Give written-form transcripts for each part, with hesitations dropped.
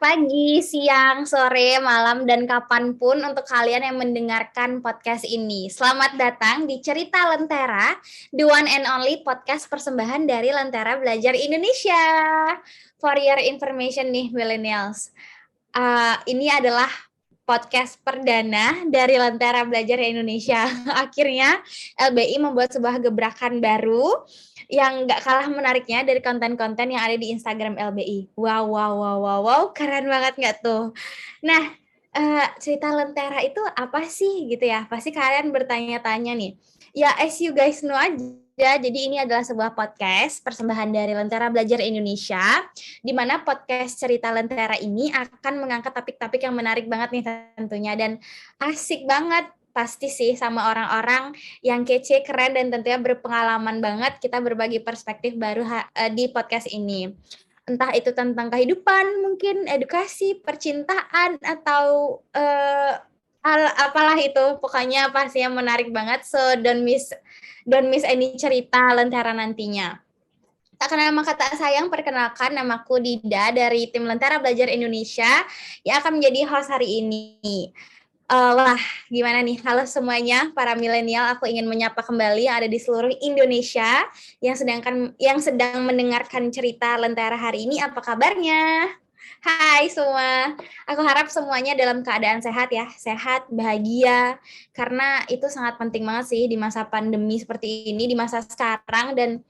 pagi, siang, sore, malam, dan kapanpun untuk kalian yang mendengarkan podcast ini. Selamat datang di Cerita Lentera, the one and only podcast persembahan dari Lentera Belajar Indonesia. For your information nih, millennials. Ini adalah podcast perdana dari Lentera Belajar Indonesia. Akhirnya LBI membuat sebuah gebrakan baru yang gak kalah menariknya dari konten-konten yang ada di Instagram LBI. Wow, keren banget gak tuh? Nah, cerita Lentera itu apa sih gitu ya? Pasti kalian bertanya-tanya nih. Ya, as you guys know aja, jadi ini adalah sebuah podcast persembahan dari Lentera Belajar Indonesia, di mana podcast cerita Lentera ini akan mengangkat topik-topik yang menarik banget nih tentunya, dan asik banget pasti sih sama orang-orang yang kece, keren, dan tentunya berpengalaman banget kita berbagi perspektif baru di podcast ini. Entah itu tentang kehidupan, mungkin edukasi, percintaan, atau apalah itu, pokoknya pasti yang menarik banget. So don't miss any cerita Lentera nantinya. Tak kenal maka tak sayang, perkenalkan namaku Dida dari tim Lentera Belajar Indonesia yang akan menjadi host hari ini. Wah, gimana nih? Halo semuanya, para milenial. Aku ingin menyapa kembali yang ada di seluruh Indonesia yang sedang mendengarkan cerita Lentera hari ini. Apa kabarnya? Hai semua. Aku harap semuanya dalam keadaan sehat ya, sehat, bahagia. Karena itu sangat penting banget sih di masa pandemi seperti ini, di masa sekarang. Dan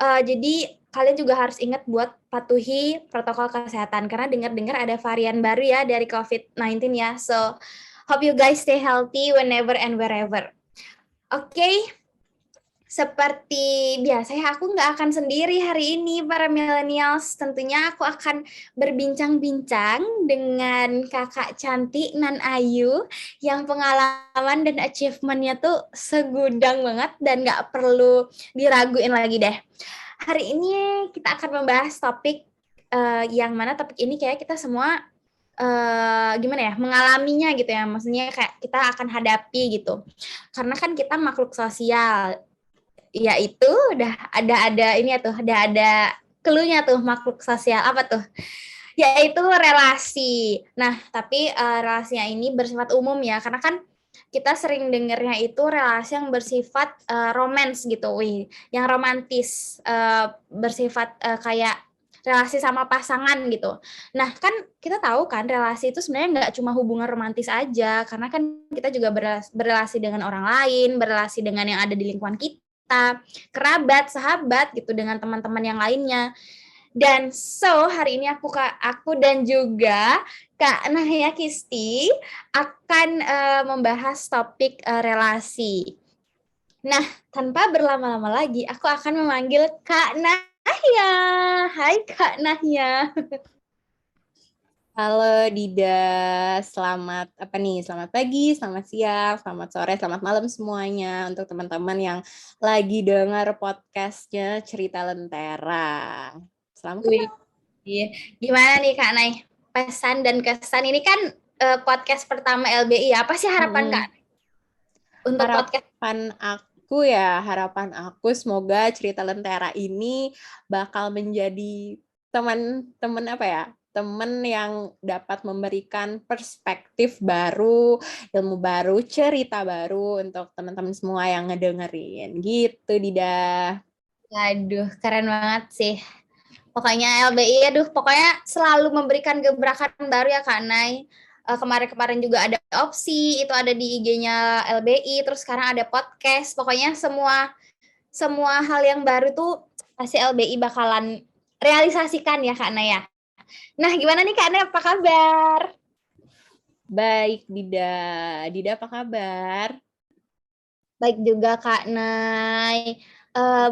jadi kalian juga harus ingat buat patuhi protokol kesehatan. Karena dengar-dengar ada varian baru ya dari COVID-19 ya. So, hope you guys stay healthy whenever and wherever. Oke, seperti biasa ya, aku nggak akan sendiri hari ini para millennials. Tentunya aku akan berbincang-bincang dengan kakak cantik Nan Ayu yang pengalaman dan achievement-nya tuh segudang banget dan nggak perlu diraguin lagi deh. Hari ini kita akan membahas topik yang mana topik ini kayak kita semua gimana ya, mengalaminya gitu ya, maksudnya kayak kita akan hadapi gitu, karena kan kita makhluk sosial, yaitu udah ada ini ya tuh, udah ada clue-nya tuh, makhluk sosial apa tuh, yaitu relasi. Nah tapi relasinya ini bersifat umum ya, karena kan kita sering dengernya itu relasi yang bersifat romance gitu, yang romantis, bersifat kayak relasi sama pasangan gitu. Nah kan kita tahu kan relasi itu sebenarnya nggak cuma hubungan romantis aja, karena kan kita juga berelasi dengan orang lain, berelasi dengan yang ada di lingkungan kita, kerabat, sahabat gitu, dengan teman-teman yang lainnya. Dan so hari ini aku dan juga Kak Nahya Kisti akan membahas topik relasi. Nah, tanpa berlama-lama lagi, aku akan memanggil Kak Nahya. Hai Kak Nahya. Halo Dida, selamat Selamat pagi, selamat siang, selamat sore, selamat malam semuanya untuk teman-teman yang lagi dengar podcastnya Cerita Lentera. Selamat Wih, kenal. gimana nih Kak Nay? Pesan dan kesan ini kan podcast pertama LBI. Apa sih harapan Kak untuk podcast? Harapan aku semoga Cerita Lentera ini bakal menjadi teman-teman teman yang dapat memberikan perspektif baru, ilmu baru, cerita baru untuk teman-teman semua yang ngedengerin. Gitu, Dida. Aduh, keren banget sih. Pokoknya LBI, pokoknya selalu memberikan gebrakan baru ya Kak Nay. Kemarin-kemarin juga ada opsi, itu ada di IG-nya LBI, terus sekarang ada podcast. Pokoknya semua hal yang baru tuh pasti LBI bakalan realisasikan ya Kak Nay ya. Nah, gimana nih Kak Nay, apa kabar? Baik, Dida. Dida apa kabar? Baik juga Kak Nay.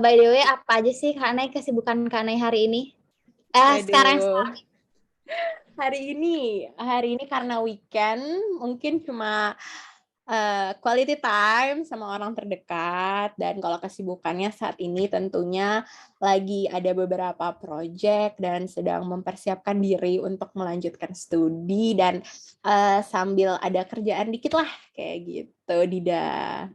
By the way, apa aja sih Kak Nay kesibukan Kak Nay hari ini? Sekarang. Waduh. Hari ini karena weekend, mungkin cuma quality time sama orang terdekat. Dan kalau kesibukannya saat ini tentunya lagi ada beberapa project dan sedang mempersiapkan diri untuk melanjutkan studi dan sambil ada kerjaan dikit lah kayak gitu, Dida.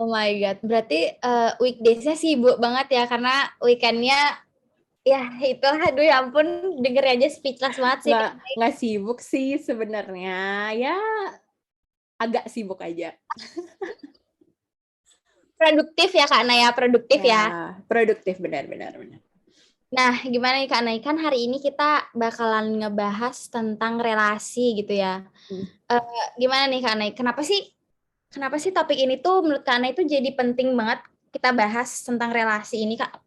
Oh my God, berarti weekdays-nya sibuk banget ya, karena weekend-nya Ya itu, aduh ya ampun, denger aja speechless banget sih Kak. Nggak sibuk sih sebenarnya, ya agak sibuk aja. Produktif ya Kak Naya, produktif Ya, ya. produktif benar-benar. Nah, gimana nih Kak Nay? Kan hari ini kita bakalan ngebahas tentang relasi gitu ya. Hmm. Gimana nih Kak Nay? Kenapa sih topik ini tuh menurut Kak Nay tuh jadi penting banget kita bahas tentang relasi ini Kak?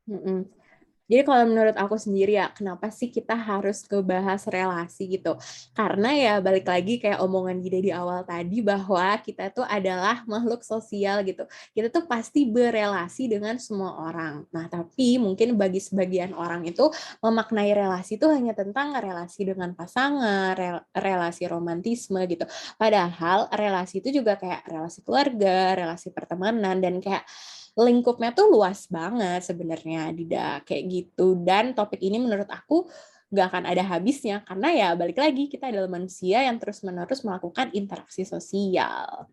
Mm-mm. Jadi kalau menurut aku sendiri ya, kenapa sih kita harus ngebahas relasi gitu? Karena ya balik lagi kayak omongan Gida di awal tadi bahwa kita tuh adalah makhluk sosial gitu. Kita tuh pasti berelasi dengan semua orang. Nah, tapi mungkin bagi sebagian orang itu memaknai relasi itu hanya tentang relasi dengan pasangan, relasi romantisme gitu. Padahal relasi itu juga kayak relasi keluarga, relasi pertemanan, dan kayak lingkupnya tuh luas banget sebenarnya, Dida, kayak gitu. Dan topik ini menurut aku gak akan ada habisnya, karena ya balik lagi, kita adalah manusia yang terus-menerus melakukan interaksi sosial.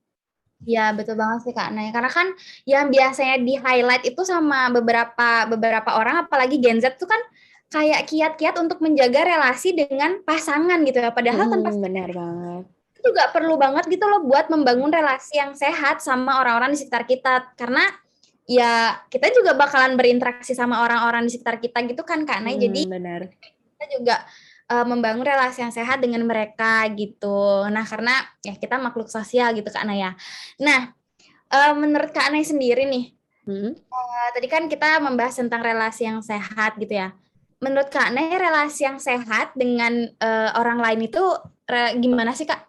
Ya betul banget sih Kak Nay. Karena kan yang biasanya di highlight itu sama beberapa orang, apalagi Gen Z tuh kan kayak kiat-kiat untuk menjaga relasi dengan pasangan gitu ya. Padahal tanpa Benar banget. itu juga perlu banget gitu loh buat membangun relasi yang sehat sama orang-orang di sekitar kita. Karena ya kita juga bakalan berinteraksi sama orang-orang di sekitar kita gitu kan Kak Nay. Jadi Benar. kita juga membangun relasi yang sehat dengan mereka gitu. Nah, karena ya kita makhluk sosial gitu Kak Nay ya. Nah, menurut Kak Nay sendiri nih, tadi kan kita membahas tentang relasi yang sehat gitu ya. Menurut Kak Nay, relasi yang sehat dengan orang lain itu gimana sih Kak?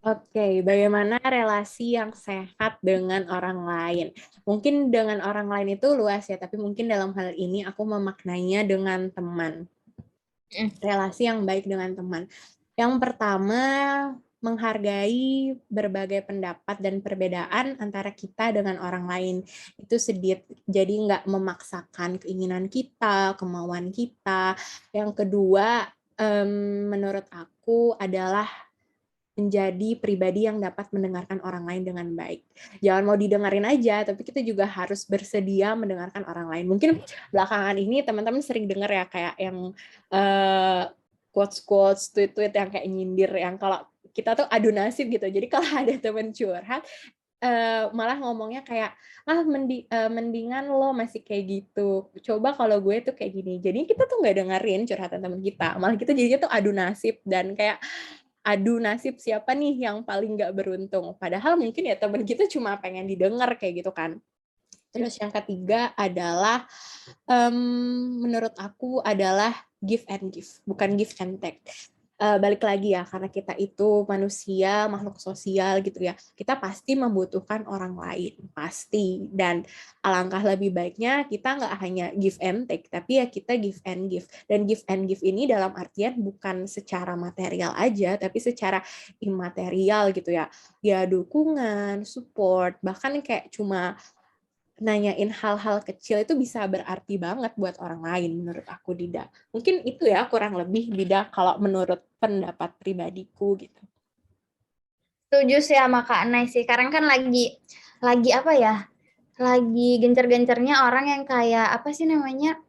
Oke, bagaimana relasi yang sehat dengan orang lain? Mungkin dengan orang lain itu luas ya, tapi mungkin dalam hal ini aku memaknainya dengan teman. Relasi yang baik dengan teman. Yang pertama, menghargai berbagai pendapat dan perbedaan antara kita dengan orang lain. Itu sedikit, jadi nggak memaksakan keinginan kita, kemauan kita. Yang kedua, menurut aku adalah menjadi pribadi yang dapat mendengarkan orang lain dengan baik. Jangan mau didengarin aja, tapi kita juga harus bersedia mendengarkan orang lain. Mungkin belakangan ini teman-teman sering dengar ya kayak yang quotes-quotes, tweet-tweet yang kayak nyindir, yang kalau kita tuh adu nasib gitu. Jadi kalau ada teman curhat, malah ngomongnya kayak mendingan lo masih kayak gitu, coba kalau gue tuh kayak gini. Jadi kita tuh nggak dengerin curhatan teman kita, malah kita jadinya tuh adu nasib dan kayak adu nasib siapa nih yang paling nggak beruntung. Padahal mungkin ya teman kita cuma pengen didengar kayak gitu kan. Terus yang ketiga adalah menurut aku adalah give and give, bukan give and take. Balik lagi ya, karena kita itu manusia, makhluk sosial gitu ya, kita pasti membutuhkan orang lain, pasti. Dan alangkah lebih baiknya kita nggak hanya give and take, tapi ya kita give and give. Dan give and give ini dalam artian bukan secara material aja, tapi secara imaterial gitu ya. Ya dukungan, support, bahkan kayak cuma nanyain hal-hal kecil itu bisa berarti banget buat orang lain menurut aku, Dida. Mungkin itu ya kurang lebih, Dida, kalau menurut pendapat pribadiku gitu. Setuju sih sama Kak Nay sih. Sekarang kan lagi apa ya? Lagi gencar-gencarnya orang yang kayak apa sih namanya?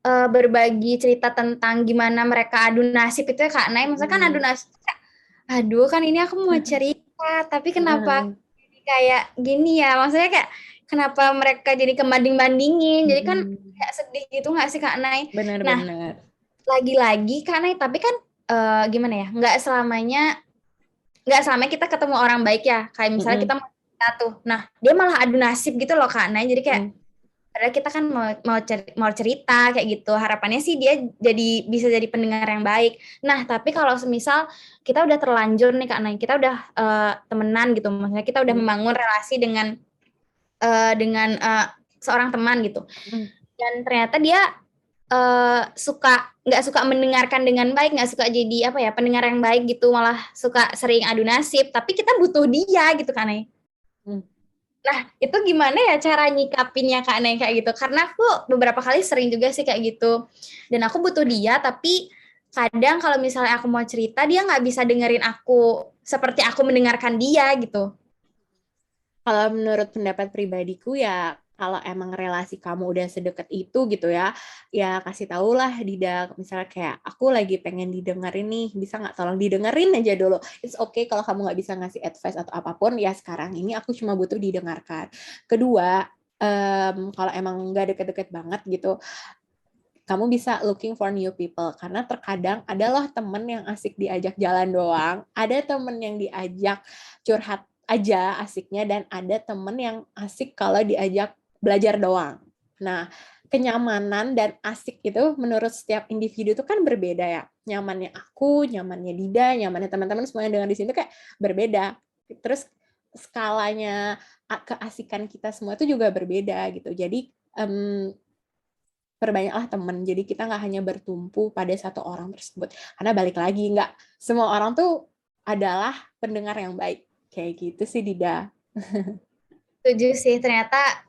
Berbagi cerita tentang gimana mereka adu nasib itu ya Kak Nay. Maksudnya kan adu nasib, aduh kan ini aku mau cerita, tapi kenapa kayak gini ya? Maksudnya kayak kenapa mereka jadi kebanding-bandingin? Jadi kan kayak sedih gitu nggak sih Kak Nay? Nah, Benar-benar. lagi-lagi Kak Nay, tapi kan gimana ya? Nggak selamanya kita ketemu orang baik ya. Kayak misalnya kita mau cerita tuh. Nah, dia malah adu nasib gitu loh Kak Nay. Jadi kayak padahal kita kan mau cerita kayak gitu. Harapannya sih dia bisa jadi pendengar yang baik. Nah, tapi kalau semisal kita udah terlanjur nih Kak Nay, kita udah temenan gitu. Maksudnya kita udah membangun relasi dengan seorang teman gitu. Dan ternyata dia nggak suka mendengarkan dengan baik, nggak suka jadi apa ya, pendengar yang baik gitu, malah suka sering adu nasib. Tapi kita butuh dia gitu kan Nay. Nah, itu gimana ya cara nyikapinnya Kak Nay kayak gitu? Karena aku beberapa kali sering juga sih kayak gitu. Dan aku butuh dia, tapi kadang kalau misalnya aku mau cerita, dia nggak bisa dengerin aku seperti aku mendengarkan dia gitu. Kalau menurut pendapat pribadiku ya, kalau emang relasi kamu udah sedekat itu gitu ya, ya kasih tau lah Dida, misalnya kayak aku lagi pengen didengerin nih, bisa nggak tolong didengerin aja dulu. It's okay kalau kamu nggak bisa ngasih advice atau apapun, ya sekarang ini aku cuma butuh didengarkan. Kedua, kalau emang nggak deket-deket banget gitu, kamu bisa looking for new people, karena terkadang adalah temen yang asik diajak jalan doang, ada temen yang diajak curhat aja asiknya, dan ada temen yang asik kalau diajak belajar doang. Nah, kenyamanan dan asik itu menurut setiap individu itu kan berbeda ya. Nyamannya aku, nyamannya Dida, nyamannya teman-teman semua yang dengar di sini tuh kayak berbeda. Terus skalanya keasikan kita semua itu juga berbeda gitu. Jadi perbanyaklah teman. Jadi kita nggak hanya bertumpu pada satu orang tersebut. Karena balik lagi, nggak semua orang tuh adalah pendengar yang baik. Kayak gitu sih, Dida. Setuju sih, ternyata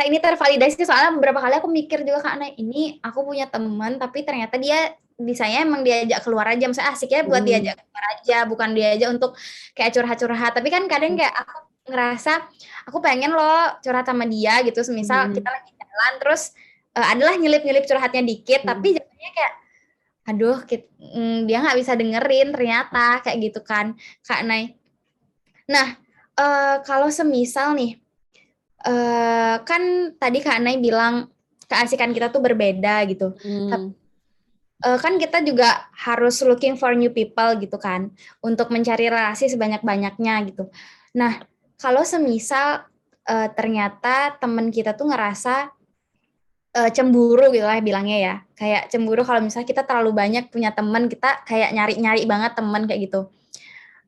ini tervalidasi, soalnya beberapa kali aku mikir juga Kak Nay, ini aku punya teman tapi ternyata dia bisanya emang diajak keluar aja, misalnya asiknya buat diajak keluar aja, bukan diajak untuk kayak curhat-curhat. Tapi kan kadang kayak aku ngerasa aku pengen loh curhat sama dia gitu, semisal kita lagi jalan terus adalah nyelip-nyelip curhatnya dikit, tapi jadinya kayak aduh dia nggak bisa dengerin ternyata kayak gitu kan Kak Nay. Nah, kalau semisal nih kan tadi Kak Nay bilang keasikan kita tuh berbeda gitu. Tapi kan kita juga harus looking for new people gitu kan, untuk mencari relasi sebanyak-banyaknya gitu. Nah, kalau semisal ternyata teman kita tuh ngerasa cemburu gitu lah bilangnya ya. Kayak cemburu kalau misalnya kita terlalu banyak punya teman, kita kayak nyari-nyari banget teman kayak gitu.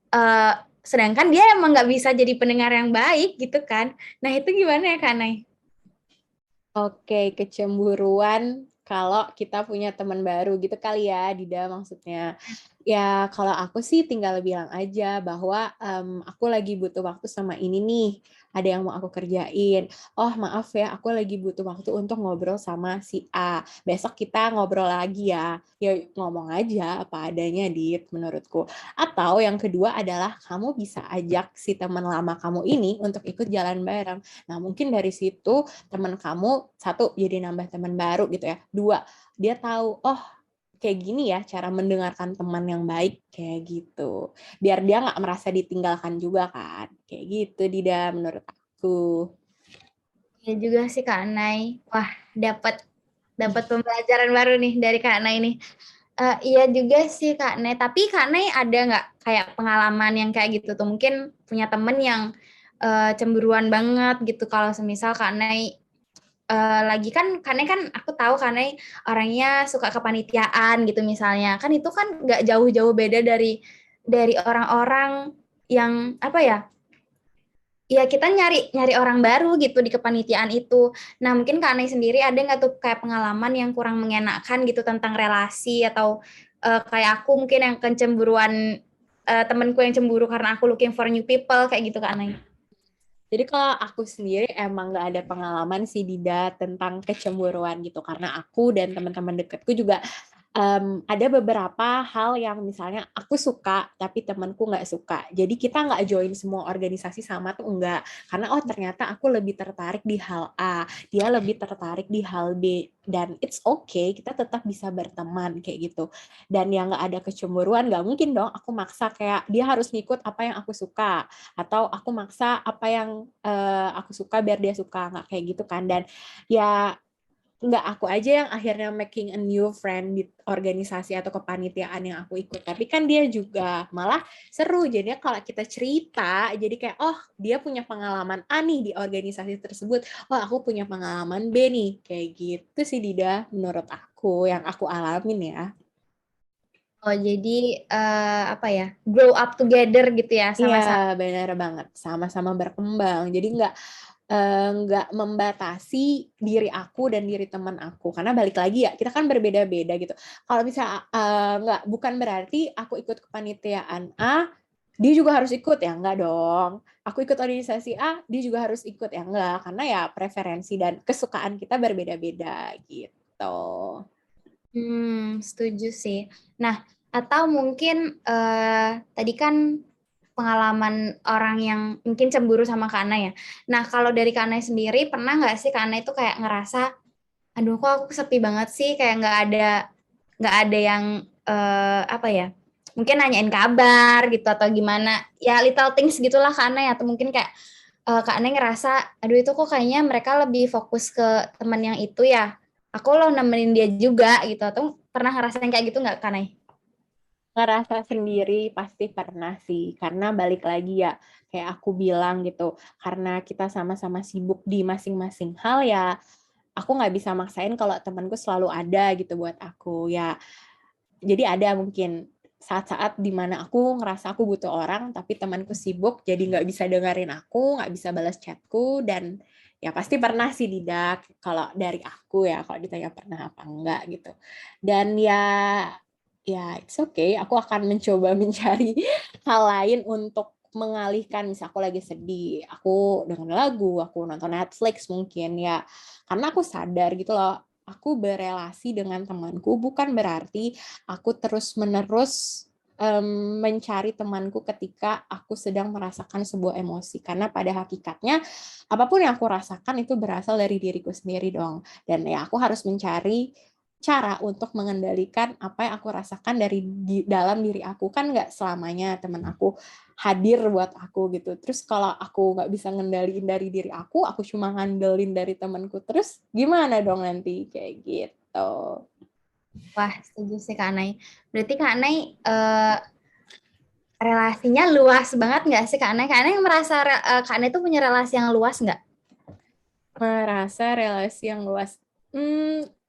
Uh, Sedangkan dia emang nggak bisa jadi pendengar yang baik gitu kan. Nah, itu gimana ya Kak Nay? Oke, kecemburuan kalau kita punya teman baru gitu kali ya, Dida maksudnya. Ya, kalau aku sih tinggal bilang aja bahwa aku lagi butuh waktu sama ini nih. Ada yang mau aku kerjain. Oh, maaf ya, aku lagi butuh waktu untuk ngobrol sama si A. Besok kita ngobrol lagi ya. Ya, ngomong aja apa adanya, Dit, menurutku. Atau yang kedua adalah kamu bisa ajak si teman lama kamu ini untuk ikut jalan bareng. Nah, mungkin dari situ teman kamu, satu, jadi nambah teman baru gitu ya. Dua, dia tahu, oh kayak gini ya cara mendengarkan teman yang baik, kayak gitu. Biar dia nggak merasa ditinggalkan juga kan. Kayak gitu, Dida, menurut aku. Ya juga sih Kak Nay. Wah, dapat dapat pembelajaran baru nih dari Kak Nay nih. Iya juga sih Kak Nay. Tapi Kak Nay ada nggak kayak pengalaman yang kayak gitu tuh? Mungkin punya temen yang cemburuan banget gitu. Kalau semisal Kak Nay lagi kan, Kak Nay kan aku tahu Kak Nay orangnya suka kepanitiaan gitu misalnya. Kan itu kan nggak jauh-jauh beda dari orang-orang yang apa ya? Ya kita nyari nyari orang baru gitu di kepanitiaan itu. Nah mungkin Kak Anai sendiri ada nggak tuh kayak pengalaman yang kurang mengenakan gitu tentang relasi, atau kayak aku mungkin yang kecemburuan, temenku yang cemburu karena aku looking for new people kayak gitu Kak Anai. Jadi kalau aku sendiri emang nggak ada pengalaman sih Dida tentang kecemburuan gitu, karena aku dan teman-teman dekatku juga ada beberapa hal yang misalnya aku suka tapi temanku nggak suka. Jadi kita nggak join semua organisasi sama tuh enggak. Karena oh ternyata aku lebih tertarik di hal A, dia lebih tertarik di hal B. Dan it's okay, kita tetap bisa berteman kayak gitu. Dan yang nggak ada kecemburuan, nggak mungkin dong aku maksa kayak dia harus ngikut apa yang aku suka. Atau aku maksa apa yang aku suka biar dia suka. Nggak kayak gitu kan. Dan ya nggak aku aja yang akhirnya making a new friend di organisasi atau kepanitiaan yang aku ikut, tapi kan dia juga malah seru. Jadinya kalau kita cerita, jadi kayak oh dia punya pengalaman A nih di organisasi tersebut, oh aku punya pengalaman B nih, kayak gitu sih Dida menurut aku yang aku alamin ya. Oh jadi apa ya, grow up together gitu ya Iya sama-sama. benar banget, sama-sama berkembang, jadi nggak membatasi diri aku dan diri teman aku, karena balik lagi ya kita kan berbeda-beda gitu. Kalau misalnya nggak, bukan berarti aku ikut kepanitiaan A dia juga harus ikut, ya enggak dong. Aku ikut organisasi A dia juga harus ikut, ya enggak, karena ya preferensi dan kesukaan kita berbeda-beda gitu. Setuju sih. Nah, atau mungkin tadi kan pengalaman orang yang mungkin cemburu sama Kak Ana ya. Nah, kalau dari Kak Ana sendiri, pernah nggak sih Kak Ana itu kayak ngerasa, aduh kok aku sepi banget sih, kayak nggak ada yang apa ya, mungkin nanyain kabar gitu atau gimana, ya little things gitulah Kak Ana ya, atau mungkin kayak Kak Ana ngerasa, aduh itu kok kayaknya mereka lebih fokus ke teman yang itu ya, aku lo nemenin dia juga gitu, atau pernah ngerasain kayak gitu nggak Kak Ana? Ngerasa sendiri pasti pernah sih, karena balik lagi ya, kayak aku bilang gitu, karena kita sama-sama sibuk di masing-masing hal ya, aku nggak bisa maksain kalau temanku selalu ada gitu buat aku ya. Jadi ada mungkin saat-saat dimana aku ngerasa aku butuh orang, tapi temanku sibuk, jadi nggak bisa dengerin aku, nggak bisa balas chatku, dan ya pasti pernah sih Didak, kalau dari aku ya, kalau ditanya pernah apa enggak gitu. Dan ya it's okay, aku akan mencoba mencari hal lain untuk mengalihkan, misal aku lagi sedih, aku dengerin lagu, aku nonton Netflix mungkin ya, karena aku sadar gitu loh, aku berelasi dengan temanku bukan berarti aku terus-menerus mencari temanku ketika aku sedang merasakan sebuah emosi, karena pada hakikatnya apapun yang aku rasakan itu berasal dari diriku sendiri dong, dan ya aku harus mencari cara untuk mengendalikan apa yang aku rasakan dari dalam diri aku. Kan nggak selamanya teman aku hadir buat aku gitu. Terus kalau aku nggak bisa ngendaliin dari diri aku cuma ngandelin dari temanku, terus gimana dong nanti kayak gitu. Wah, setuju sih Kak Nay. Berarti Kak Nay relasinya luas banget nggak sih Kak Nay? Kak Nay merasa Kak Nay itu punya relasi yang luas nggak? Merasa relasi yang luas,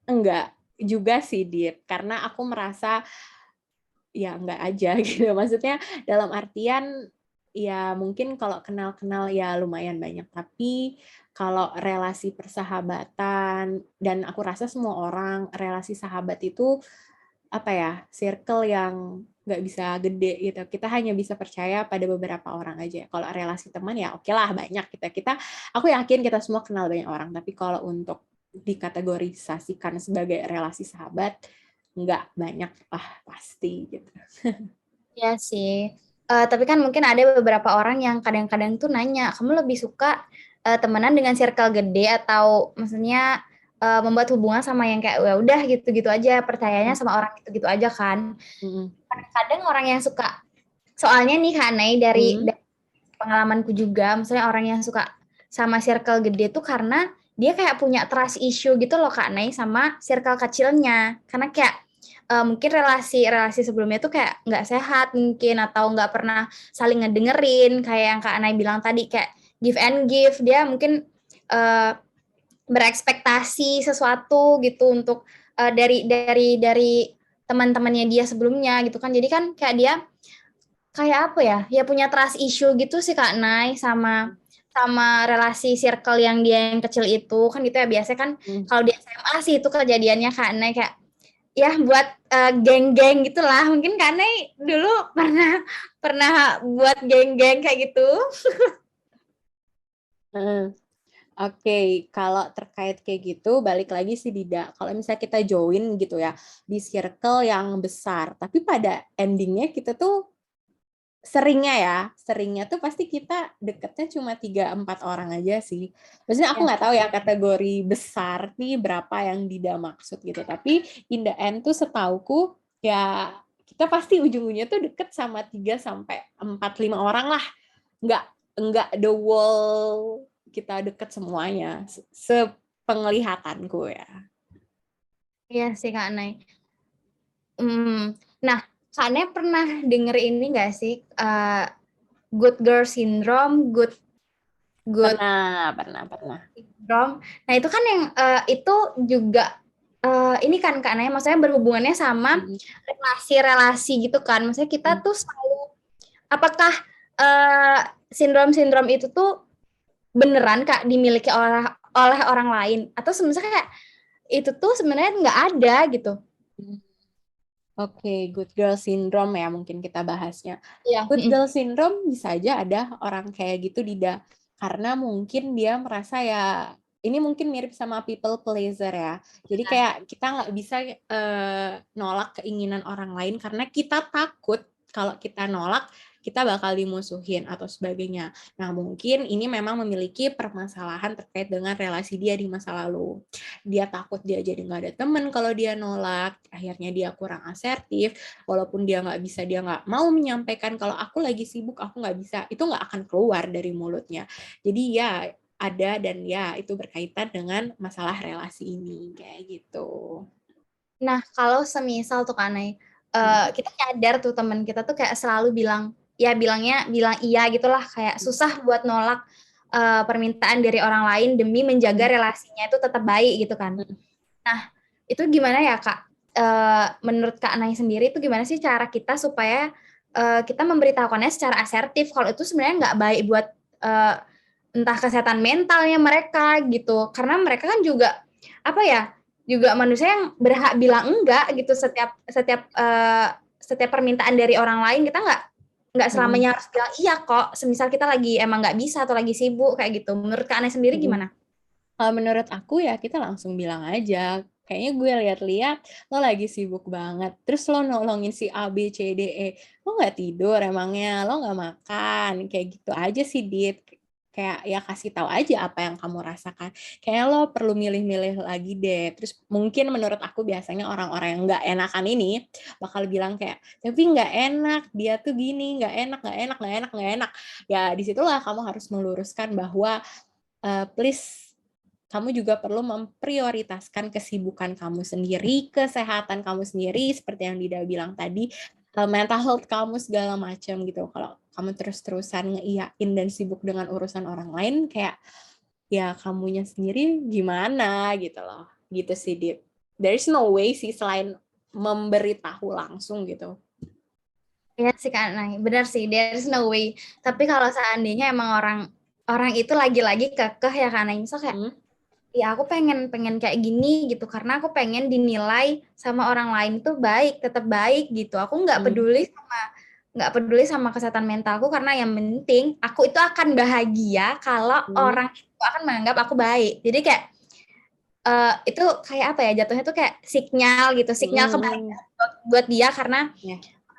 enggak juga sih Dit, karena aku merasa ya enggak aja gitu. Maksudnya dalam artian ya mungkin kalau kenal-kenal ya lumayan banyak, tapi kalau relasi persahabatan, dan aku rasa semua orang relasi sahabat itu apa ya, circle yang nggak bisa gede gitu. Kita hanya bisa percaya pada beberapa orang aja. Kalau relasi teman ya oke lah banyak aku yakin kita semua kenal banyak orang, tapi kalau untuk dikategorisasikan sebagai relasi sahabat nggak banyak lah pasti gitu. Iya sih. Tapi kan mungkin ada beberapa orang yang kadang-kadang tuh nanya, kamu lebih suka temenan dengan circle gede atau maksudnya membuat hubungan sama yang kayak "Ya udah gitu-gitu aja, percayanya sama orang gitu-gitu aja kan." Kadang orang yang suka, soalnya nih Kak Nay dari pengalamanku juga, maksudnya orang yang suka sama circle gede tuh karena dia kayak punya trust issue gitu loh Kak Nay sama circle kecilnya. Karena kayak mungkin relasi-relasi sebelumnya tuh kayak nggak sehat mungkin atau nggak pernah saling ngedengerin kayak yang Kak Nay bilang tadi kayak give and give. Dia mungkin uh, berekspektasi sesuatu gitu untuk dari teman-temannya dia sebelumnya gitu kan. Jadi kan kayak dia kayak apa ya? Ya punya trust issue gitu sih Kak Nay sama sama relasi circle yang dia yang kecil itu kan gitu ya, biasanya kan kalau di SMA sih itu kejadiannya Kak Nay kayak ya buat geng-geng gitulah, mungkin Kak Nay dulu pernah pernah buat geng-geng kayak gitu. Oke, kalau terkait kayak gitu, balik lagi sih Dida. Kalau misalnya kita join gitu ya, di circle yang besar, tapi pada endingnya kita tuh seringnya tuh pasti kita deketnya cuma 3-4 orang aja sih. Maksudnya aku Ya. nggak tahu ya kategori besar nih berapa yang Dida maksud gitu. Tapi in the end tuh setauku ya kita pasti ujung-ujungnya tuh deket sama 3-4-5 orang lah. Nggak the whole kita deket semuanya. Sepenglihatanku ya. Iya sih Kak Nay. Nah, Kak Nay pernah denger ini nggak sih good girl syndrome, good good Pernah. syndrome. Nah, itu kan yang itu juga ini kan Kak Nay, maksudnya berhubungannya sama relasi-relasi gitu kan. Maksudnya kita tuh selalu, apakah sindrom-sindrom itu tuh beneran Kak dimiliki oleh orang lain atau sebenarnya kayak itu tuh sebenarnya nggak ada gitu. Oke, good girl syndrome ya mungkin kita bahasnya. Iya. Good girl syndrome bisa aja ada orang kayak gitu Dida. Karena mungkin dia merasa ya, ini mungkin mirip sama people pleaser ya. Jadi kayak kita nggak bisa nolak keinginan orang lain karena kita takut kalau kita nolak, kita bakal dimusuhin atau sebagainya. Nah, mungkin ini memang memiliki permasalahan terkait dengan relasi dia di masa lalu. Dia takut dia jadi nggak ada temen kalau dia nolak, akhirnya dia kurang asertif, walaupun dia nggak mau menyampaikan kalau aku lagi sibuk, aku nggak bisa, itu nggak akan keluar dari mulutnya. Jadi ya ada, dan ya itu berkaitan dengan masalah relasi ini, kayak gitu. Nah, kalau semisal tuh Kak Nay, kita nyadar tuh teman kita tuh kayak selalu bilang iya gitulah, kayak susah buat nolak permintaan dari orang lain demi menjaga relasinya itu tetap baik gitu kan. Nah, itu gimana ya Kak? Menurut Kak Nay sendiri itu gimana sih cara kita supaya kita memberitahukannya secara asertif kalau itu sebenarnya nggak baik buat entah kesehatan mentalnya mereka gitu. Karena mereka kan juga apa ya? Juga manusia yang berhak bilang enggak gitu setiap permintaan dari orang lain. Kita nggak selamanya harus bilang iya kok. Semisal kita lagi emang nggak bisa atau lagi sibuk kayak gitu. Menurut Kak Ana sendiri gimana? Menurut aku ya kita langsung bilang aja. Kayaknya gue lihat-lihat lo lagi sibuk banget. Terus lo nolongin si A, B, C, D, E. Lo nggak tidur emangnya, lo nggak makan. Kayak gitu aja sih, Dit. Kayak ya kasih tahu aja apa yang kamu rasakan. Kayaknya lo perlu milih-milih lagi deh. Terus mungkin menurut aku biasanya orang-orang yang nggak enakan ini bakal bilang kayak, tapi nggak enak, dia tuh gini, nggak enak, nggak enak, nggak enak, nggak enak. Ya disitulah kamu harus meluruskan bahwa please, kamu juga perlu memprioritaskan kesibukan kamu sendiri, kesehatan kamu sendiri, seperti yang Dida bilang tadi, mental health kamu segala macam gitu. Kalau kamu terus-terusan ngeiyain dan sibuk dengan urusan orang lain, kayak ya kamunya sendiri gimana gitu loh. Gitu sih, Dit. There is no way sih selain memberitahu langsung gitu. Iya sih Kak Nay, benar sih, there's no way. Tapi kalau seandainya emang orang itu lagi-lagi kekeh ya Kak Nay, misal kayak ya aku pengen kayak gini gitu karena aku pengen dinilai sama orang lain tuh baik, tetap baik gitu. Aku nggak peduli sama kesehatan mentalku karena yang penting aku itu akan bahagia kalau orang itu akan menganggap aku baik. Jadi kayak itu kayak apa ya, jatuhnya tuh kayak sinyal kebaikan buat dia karena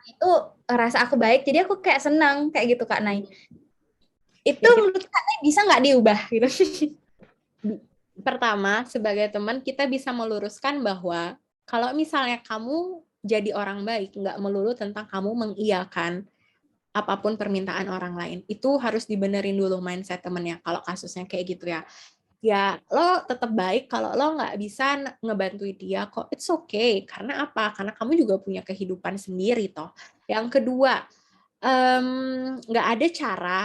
itu rasa aku baik. Jadi aku kayak senang kayak gitu Kak Nay. Itu menurut Kak Nay bisa nggak diubah gitu? Pertama, sebagai teman kita bisa meluruskan bahwa kalau misalnya kamu jadi orang baik, nggak melulu tentang kamu mengiyakan apapun permintaan orang lain. Itu harus dibenerin dulu mindset temennya kalau kasusnya kayak gitu ya. Ya, lo tetap baik kalau lo nggak bisa ngebantuin dia kok. It's okay. Karena apa? Karena kamu juga punya kehidupan sendiri toh. Yang kedua, nggak ada cara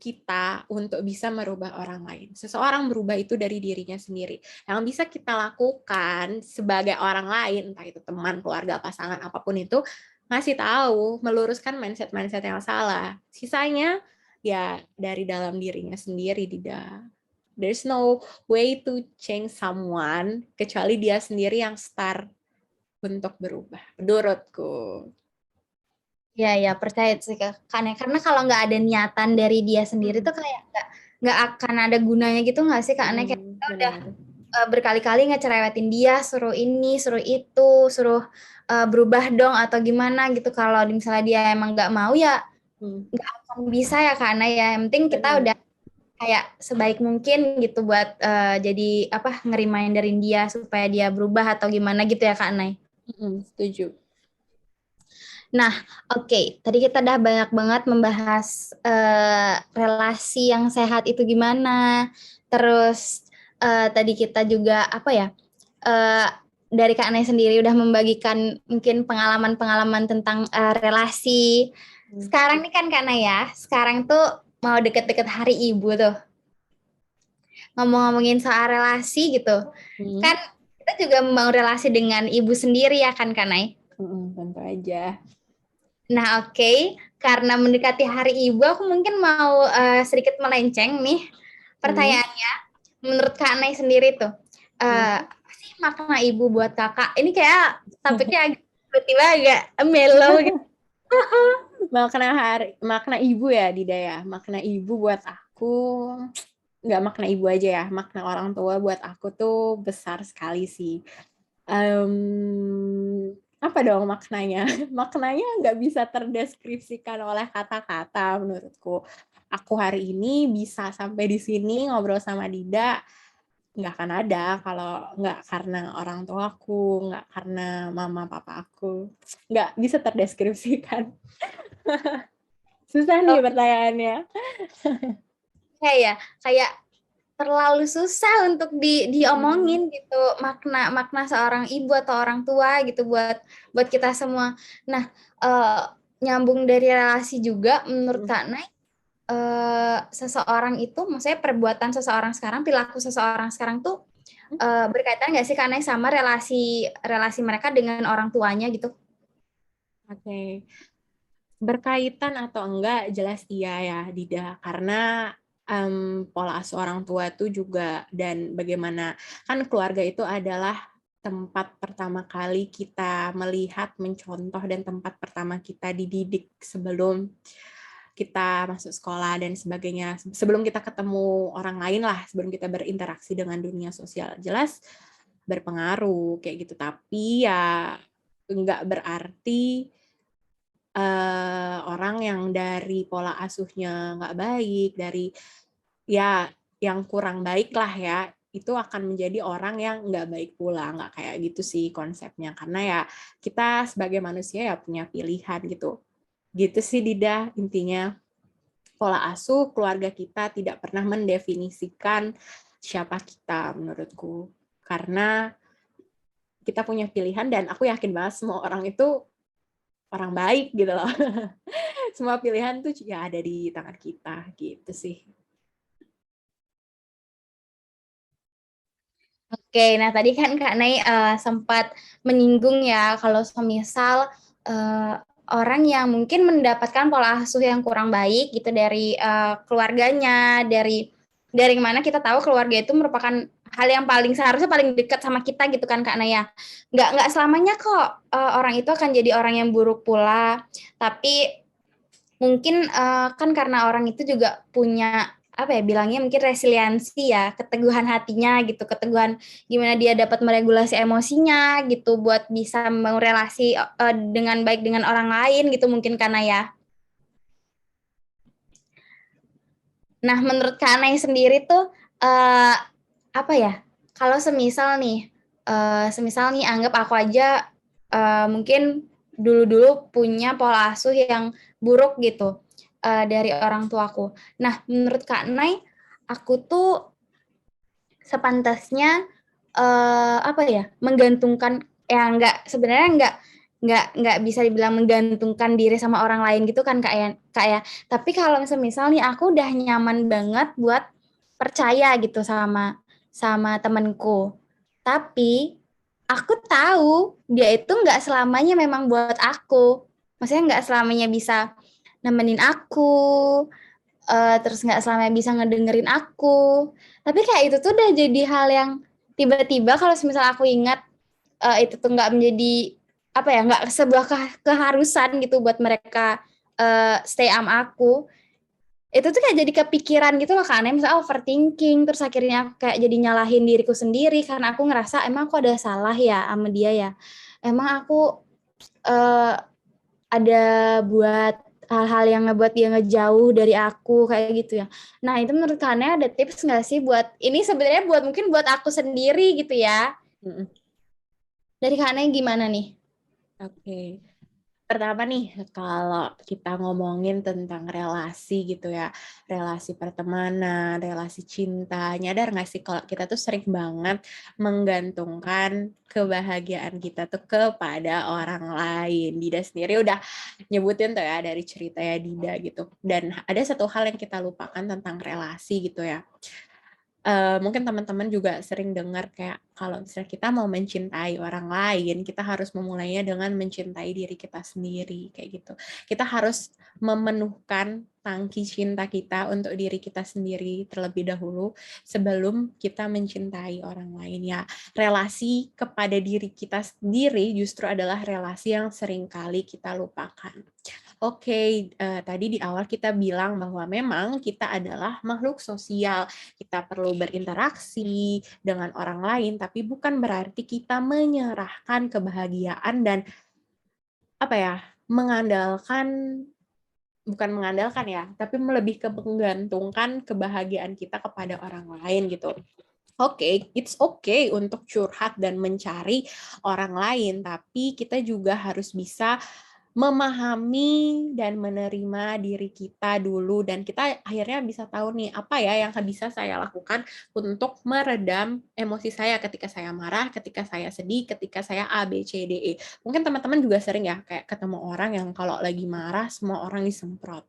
kita untuk bisa merubah orang lain. Seseorang berubah itu dari dirinya sendiri. Yang bisa kita lakukan sebagai orang lain, entah itu teman, keluarga, pasangan, apapun itu, ngasih tahu, meluruskan mindset-mindset yang salah. Sisanya ya dari dalam dirinya sendiri, tidak. There's no way to change someone kecuali dia sendiri yang start untuk berubah. Menurutku. Ya percaya sih karena kalau nggak ada niatan dari dia sendiri tuh kayak nggak akan ada gunanya gitu nggak sih Kak Ane, kayak kita udah berkali-kali ngecerewetin dia, suruh ini suruh itu, suruh berubah dong atau gimana gitu. Kalau misalnya dia emang nggak mau ya nggak akan bisa ya Kak Ane ya. Yang penting kita udah kayak sebaik mungkin gitu buat jadi apa, ngeriminderin dia supaya dia berubah atau gimana gitu ya Kak Ane. Setuju. Nah, oke. Tadi kita udah banyak banget membahas relasi yang sehat itu gimana. Terus tadi kita juga apa ya? Dari Kak Nay sendiri udah membagikan mungkin pengalaman-pengalaman tentang relasi. Sekarang nih kan Kak Nay ya, sekarang tuh mau deket-deket Hari Ibu tuh. Ngomong-ngomongin soal relasi gitu. Kan kita juga membangun relasi dengan ibu sendiri ya kan Kak Nay? Tentu aja. Nah, oke. Karena mendekati Hari Ibu, aku mungkin mau sedikit melenceng nih. Pertanyaannya, menurut Kak Nay sendiri tuh, apa sih makna ibu buat kakak? Ini kayak topiknya tiba-tiba agak mellow gitu. Makna ibu ya, Dida ya. Makna ibu buat aku, nggak makna ibu aja ya, makna orang tua buat aku tuh besar sekali sih. apa dong maknanya? Maknanya nggak bisa terdeskripsikan oleh kata-kata menurutku. Aku hari ini bisa sampai di sini ngobrol sama Dida, nggak akan ada kalau nggak karena orang tuaku, nggak karena mama papa aku. Nggak bisa terdeskripsikan. Susah nih pertanyaannya. Kayak terlalu susah untuk diomongin gitu, makna seorang ibu atau orang tua gitu buat kita semua. Nah, nyambung dari relasi juga menurut Kak Nay, seseorang itu, maksudnya perbuatan seseorang sekarang, perilaku seseorang sekarang tuh berkaitan nggak sih Kak Nay sama relasi mereka dengan orang tuanya gitu? Oke. Berkaitan atau enggak jelas iya ya Dida, karena pola asuh orang tua itu juga, dan bagaimana kan keluarga itu adalah tempat pertama kali kita melihat, mencontoh, dan tempat pertama kita dididik sebelum kita masuk sekolah dan sebagainya, sebelum kita ketemu orang lain lah, sebelum kita berinteraksi dengan dunia sosial, jelas berpengaruh kayak gitu. Tapi ya enggak berarti orang yang dari pola asuhnya nggak baik, dari ya yang kurang baik lah ya, itu akan menjadi orang yang nggak baik pula, nggak kayak gitu sih konsepnya. Karena ya kita sebagai manusia ya punya pilihan gitu. Gitu sih Dida, intinya pola asuh keluarga kita tidak pernah mendefinisikan siapa kita menurutku. Karena kita punya pilihan dan aku yakin banget semua orang itu orang baik gitu loh. Semua pilihan tuh ya ada di tangan kita gitu sih. Oke, nah tadi kan Kak Nay sempat menyinggung ya kalau semisal eh, orang yang mungkin mendapatkan pola asuh yang kurang baik gitu dari keluarganya, dari mana kita tahu keluarga itu merupakan hal yang paling seharusnya paling dekat sama kita gitu kan Kak Nay ya. Nggak selamanya kok orang itu akan jadi orang yang buruk pula, tapi mungkin kan karena orang itu juga punya apa ya bilangnya mungkin resiliensi ya, keteguhan hatinya gitu, keteguhan gimana dia dapat meregulasi emosinya gitu buat bisa membangun relasi dengan baik dengan orang lain gitu mungkin karena ya. Nah, menurut Kak Anai sendiri tuh apa ya? Kalau semisal nih anggap aku aja mungkin dulu-dulu punya pola asuh yang buruk gitu dari orang tuaku. Nah, menurut Kak Nay, aku tuh sepantasnya apa ya? Menggantungkan ya nggak bisa dibilang menggantungkan diri sama orang lain gitu kan Kak ya. Tapi kalau semisal nih aku udah nyaman banget buat percaya gitu sama temenku. Tapi aku tahu dia itu nggak selamanya memang buat aku. Maksudnya nggak selamanya bisa nemenin aku, terus nggak selamanya bisa ngedengerin aku. Tapi kayak itu tuh udah jadi hal yang tiba-tiba kalau misal aku ingat itu tuh nggak menjadi apa ya nggak sebuah keharusan gitu buat mereka stay sama aku, itu tuh kayak jadi kepikiran gitu loh kan, misalnya overthinking, terus akhirnya aku kayak jadi nyalahin diriku sendiri karena aku ngerasa emang aku ada salah ya sama dia ya, emang aku uh, ada buat hal-hal yang ngebuat dia ngejauh dari aku kayak gitu ya. Nah itu menurut kalian ada tips nggak sih buat ini sebenarnya buat mungkin buat aku sendiri gitu ya, dari kalian gimana nih? Oke. Pertama nih, kalau kita ngomongin tentang relasi gitu ya, relasi pertemanan, relasi cinta, nyadar nggak sih kalau kita tuh sering banget menggantungkan kebahagiaan kita tuh kepada orang lain. Dida sendiri udah nyebutin tuh ya dari cerita ya Dida gitu. Dan ada satu hal yang kita lupakan tentang relasi gitu ya. Mungkin teman-teman juga sering dengar kayak kalau misalnya kita mau mencintai orang lain, kita harus memulainya dengan mencintai diri kita sendiri kayak gitu. Kita harus memenuhkan tangki cinta kita untuk diri kita sendiri terlebih dahulu sebelum kita mencintai orang lain ya. Relasi kepada diri kita sendiri justru adalah relasi yang sering kali kita lupakan. Oke, tadi di awal kita bilang bahwa memang kita adalah makhluk sosial, kita perlu berinteraksi dengan orang lain, tapi bukan berarti kita menyerahkan kebahagiaan dan mengandalkan, bukan mengandalkan ya, tapi lebih ke menggantungkan kebahagiaan kita kepada orang lain gitu. Oke, it's okay untuk curhat dan mencari orang lain, tapi kita juga harus bisa memahami dan menerima diri kita dulu, dan kita akhirnya bisa tahu nih apa ya yang bisa saya lakukan untuk meredam emosi saya ketika saya marah, ketika saya sedih, ketika saya A, B, C, D, E. Mungkin teman-teman juga sering ya kayak ketemu orang yang kalau lagi marah semua orang disemprot.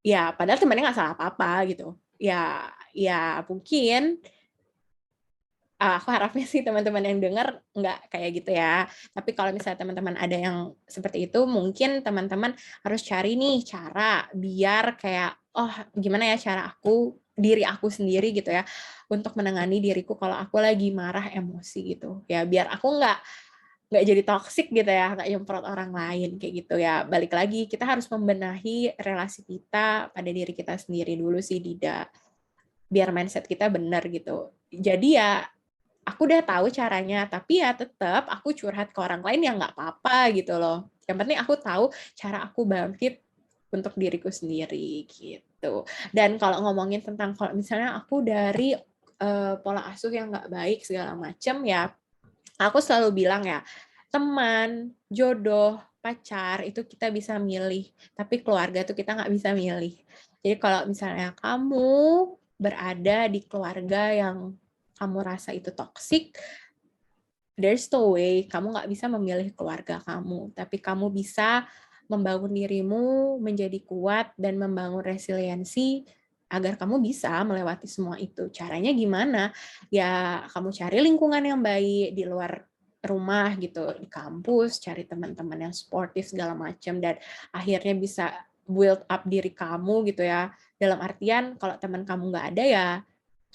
Ya, padahal temannya nggak salah apa-apa gitu. Ya mungkin aku harapnya sih teman-teman yang dengar nggak kayak gitu ya. Tapi kalau misalnya teman-teman ada yang seperti itu, mungkin teman-teman harus cari nih cara biar kayak, oh gimana ya cara diri aku sendiri gitu ya, untuk menangani diriku kalau aku lagi marah emosi gitu. Ya biar aku nggak jadi toksik gitu ya, nggak nyemprot orang lain kayak gitu ya. Balik lagi, kita harus membenahi relasi kita pada diri kita sendiri dulu sih, Dida. Biar mindset kita benar gitu. Jadi ya aku udah tahu caranya, tapi ya tetap aku curhat ke orang lain ya nggak apa-apa gitu loh. Yang penting aku tahu cara aku bangkit untuk diriku sendiri gitu. Dan kalau ngomongin tentang kalau misalnya aku dari pola asuh yang nggak baik segala macam ya, aku selalu bilang ya, teman, jodoh, pacar itu kita bisa milih, tapi keluarga itu kita nggak bisa milih. Jadi kalau misalnya kamu berada di keluarga yang kamu rasa itu toksik, there's no way kamu nggak bisa memilih keluarga kamu, tapi kamu bisa membangun dirimu menjadi kuat dan membangun resiliensi agar kamu bisa melewati semua itu. Caranya gimana? Ya kamu cari lingkungan yang baik di luar rumah gitu, di kampus, cari teman-teman yang sportif segala macam, dan akhirnya bisa build up diri kamu gitu ya. Dalam artian kalau teman kamu nggak ada ya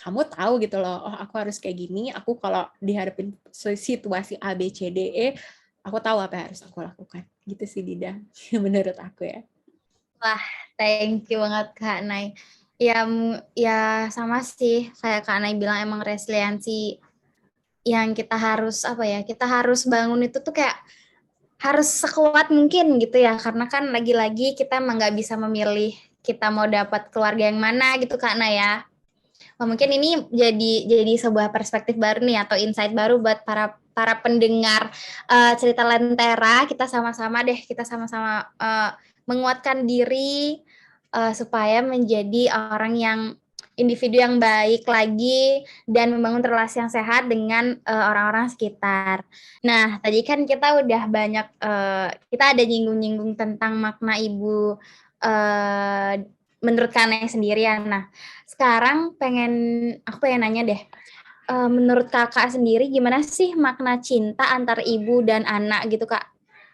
kamu tahu gitu loh, oh aku harus kayak gini, aku kalau dihadapin situasi A, B, C, D, E, aku tahu apa yang harus aku lakukan. Gitu sih, Dida, menurut aku ya. Wah, thank you banget Kak Nay. Ya, ya sama sih kayak Kak Nay bilang, emang resiliensi yang kita harus apa ya, kita harus bangun itu tuh kayak harus sekuat mungkin gitu ya, karena kan lagi-lagi kita emang nggak bisa memilih kita mau dapat keluarga yang mana gitu Kak Nay ya. Wah, mungkin ini jadi sebuah perspektif baru nih atau insight baru buat para para pendengar cerita Lentera. Kita sama-sama menguatkan diri supaya menjadi orang yang individu yang baik lagi dan membangun relasi yang sehat dengan orang-orang sekitar. Nah, tadi kan kita udah banyak kita ada nyinggung-nyinggung tentang makna ibu menurut Kak sendiri ya. Nah, sekarang aku pengen nanya deh, menurut Kakak sendiri gimana sih makna cinta antar ibu dan anak gitu Kak?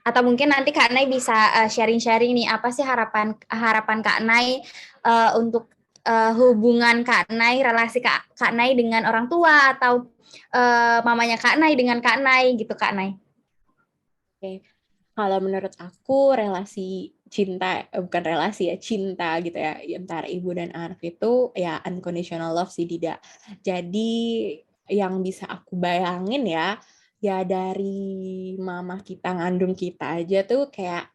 Atau mungkin nanti Kak Nay bisa sharing-sharing nih, apa sih harapan harapan Kak Nay untuk hubungan Kak Nay, relasi Kak Nay dengan orang tua, atau mamanya Kak Nay dengan Kak Nay gitu Kak Nay. Oke. Kalau menurut aku relasi cinta, bukan relasi ya, cinta gitu ya, antara ibu dan anak itu ya unconditional love sih, Dida. Jadi yang bisa aku bayangin ya, ya dari mama kita ngandung kita aja tuh kayak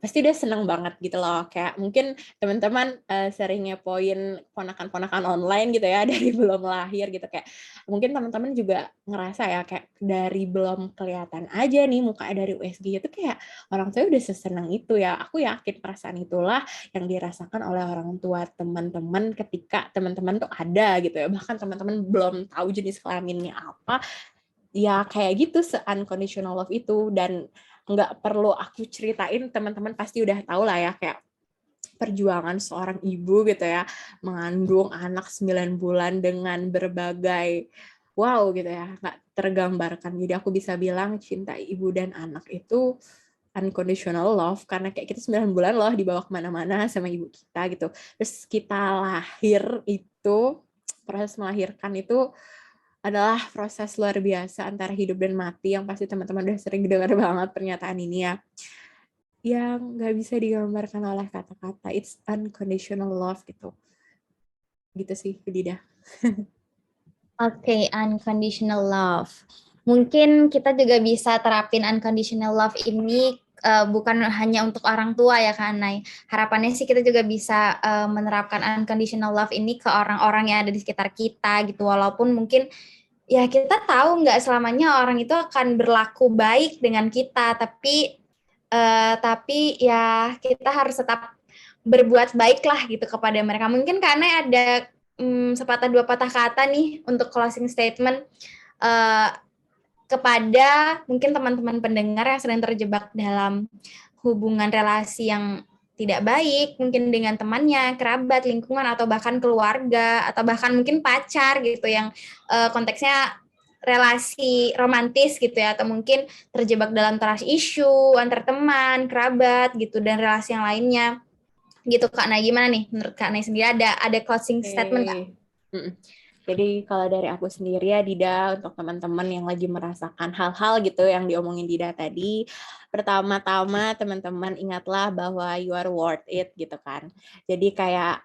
pasti dia seneng banget gitu loh. Kayak mungkin teman-teman sering ngepoin ponakan-ponakan online gitu ya dari belum lahir gitu, kayak mungkin teman-teman juga ngerasa ya kayak dari belum kelihatan aja nih muka dari USG itu kayak orang tua udah sesenang itu ya. Aku yakin perasaan itulah yang dirasakan oleh orang tua teman-teman ketika teman-teman tuh ada gitu ya. Bahkan teman-teman belum tahu jenis kelaminnya apa, ya kayak gitu, se-unconditional love itu. Dan nggak perlu aku ceritain, teman-teman pasti udah tahu lah ya kayak perjuangan seorang ibu gitu ya, mengandung anak 9 bulan dengan berbagai wow gitu ya, nggak tergambarkan. Jadi aku bisa bilang cinta ibu dan anak itu unconditional love, karena kayak kita 9 bulan loh dibawa kemana-mana sama ibu kita gitu. Terus kita lahir itu, proses melahirkan itu adalah proses luar biasa antara hidup dan mati, yang pasti teman-teman udah sering dengar banget pernyataan ini ya, yang nggak bisa digambarkan oleh kata-kata. It's unconditional love gitu. Gitu sih, Dida. Oke, unconditional love. mungkin kita juga bisa terapin unconditional love ini bukan hanya untuk orang tua ya Kak Anai. Harapannya sih kita juga bisa menerapkan unconditional love ini ke orang-orang yang ada di sekitar kita gitu. Walaupun mungkin ya kita tahu nggak selamanya orang itu akan berlaku baik dengan kita, tapi ya kita harus tetap berbuat baik lah gitu kepada mereka. Mungkin karena ada sepatah dua patah kata nih untuk closing statement uh, kepada mungkin teman-teman pendengar yang sedang terjebak dalam hubungan relasi yang tidak baik, mungkin dengan temannya, kerabat, lingkungan, atau bahkan keluarga, atau bahkan mungkin pacar gitu yang konteksnya relasi romantis gitu ya, atau mungkin terjebak dalam trust issue antar teman, kerabat gitu, dan relasi yang lainnya gitu. Kak Nay, gimana nih menurut Kak Nay sendiri, ada closing statement nggak? Jadi kalau dari aku sendiri ya Dida, untuk teman-teman yang lagi merasakan hal-hal gitu yang diomongin Dida tadi, pertama-tama teman-teman ingatlah bahwa you are worth it gitu kan. Jadi kayak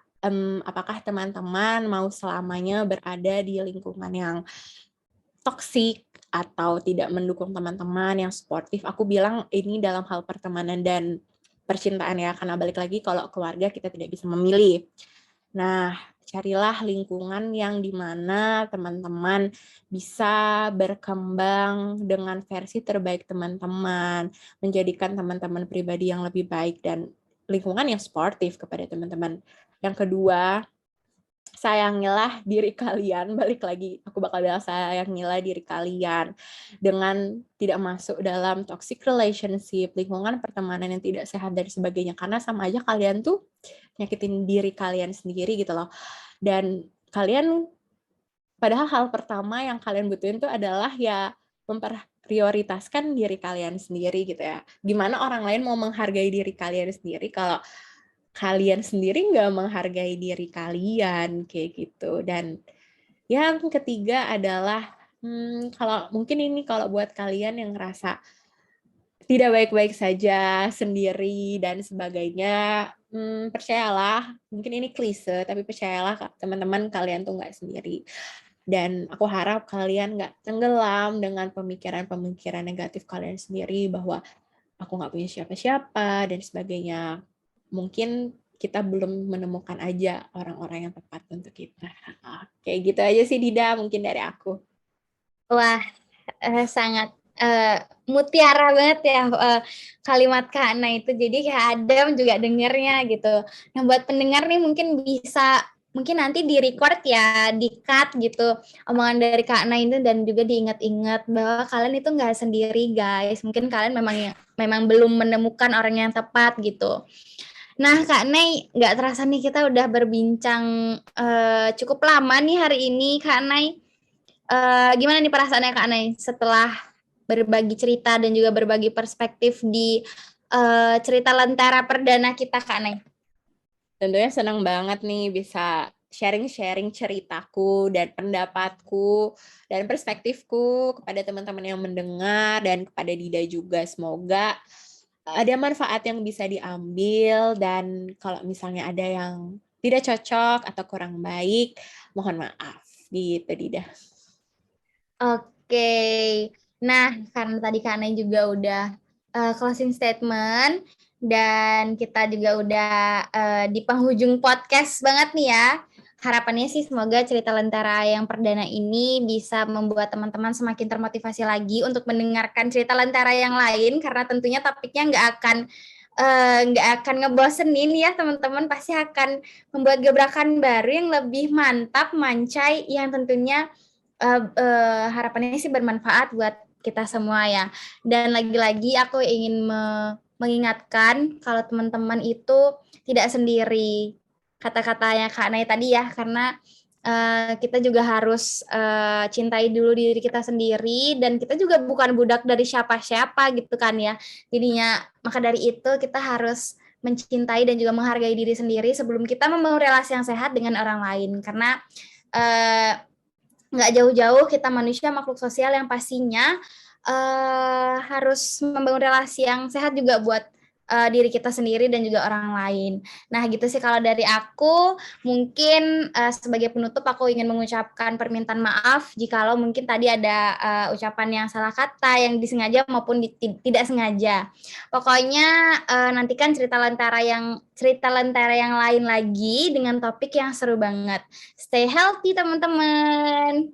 apakah teman-teman mau selamanya berada di lingkungan yang toksik atau tidak mendukung teman-teman yang sportif? Aku bilang ini dalam hal pertemanan dan percintaan ya, karena balik lagi kalau keluarga kita tidak bisa memilih. Nah, carilah lingkungan yang dimana teman-teman bisa berkembang dengan versi terbaik teman-teman, menjadikan teman-teman pribadi yang lebih baik dan lingkungan yang sportif kepada teman-teman. Yang kedua, sayangilah diri kalian. Balik lagi, aku bakal bilang sayangilah diri kalian dengan tidak masuk dalam toxic relationship, lingkungan pertemanan yang tidak sehat dan sebagainya, karena sama aja kalian tuh nyakitin diri kalian sendiri gitu loh. Dan kalian, padahal hal pertama yang kalian butuhin tuh adalah ya memprioritaskan diri kalian sendiri gitu ya. Gimana orang lain mau menghargai diri kalian sendiri kalau kalian sendiri nggak menghargai diri kalian kayak gitu. Dan yang ketiga adalah kalau mungkin ini kalau buat kalian yang ngerasa tidak baik-baik saja sendiri dan sebagainya, percayalah, mungkin ini klise tapi percayalah teman-teman, kalian tuh nggak sendiri. Dan aku harap kalian nggak tenggelam dengan pemikiran-pemikiran negatif kalian sendiri bahwa aku nggak punya siapa-siapa dan sebagainya. Mungkin kita belum menemukan aja orang-orang yang tepat untuk kita. Kayak gitu aja sih Dida, mungkin dari aku. Wah, sangat mutiara banget ya kalimat Kak Ana itu. Jadi kayak Adam juga dengernya gitu. Nah buat pendengar nih mungkin nanti di-record ya, di-cut gitu omongan dari Kak Ana itu, dan juga diingat-ingat bahwa kalian itu nggak sendiri guys. Mungkin kalian memang belum menemukan orang yang tepat gitu. Nah Kak Nay, nggak terasa nih kita udah berbincang cukup lama nih hari ini Kak Nay. Gimana nih perasaannya Kak Nay setelah berbagi cerita dan juga berbagi perspektif di cerita Lentera perdana kita Kak Nay? Tentunya senang banget nih bisa sharing-sharing ceritaku dan pendapatku dan perspektifku kepada teman-teman yang mendengar dan kepada Dida juga. Semoga ada manfaat yang bisa diambil, dan kalau misalnya ada yang tidak cocok atau kurang baik, mohon maaf. Gitu Dida. Oke, nah karena tadi Kak Nay juga udah closing statement dan kita juga udah di penghujung podcast banget nih ya. Harapannya sih semoga cerita Lentera yang perdana ini bisa membuat teman-teman semakin termotivasi lagi untuk mendengarkan cerita Lentera yang lain, karena tentunya topiknya nggak akan ngebosenin ya teman-teman, pasti akan membuat gebrakan baru yang lebih mantap, mancai, yang tentunya harapannya sih bermanfaat buat kita semua ya. Dan lagi-lagi aku ingin mengingatkan kalau teman-teman itu tidak sendiri, kata-katanya Kak Nay tadi ya, karena kita juga harus cintai dulu diri kita sendiri, dan kita juga bukan budak dari siapa-siapa gitu kan ya. Jadinya maka dari itu kita harus mencintai dan juga menghargai diri sendiri sebelum kita membangun relasi yang sehat dengan orang lain, karena nggak jauh-jauh kita manusia makhluk sosial yang pastinya harus membangun relasi yang sehat juga buat diri kita sendiri dan juga orang lain. Nah, gitu sih kalau dari aku. Mungkin sebagai penutup aku ingin mengucapkan permintaan maaf jikalau mungkin tadi ada ucapan yang salah kata, yang disengaja maupun tidak sengaja. Pokoknya nantikan cerita lentera yang lain lagi dengan topik yang seru banget. Stay healthy teman-teman.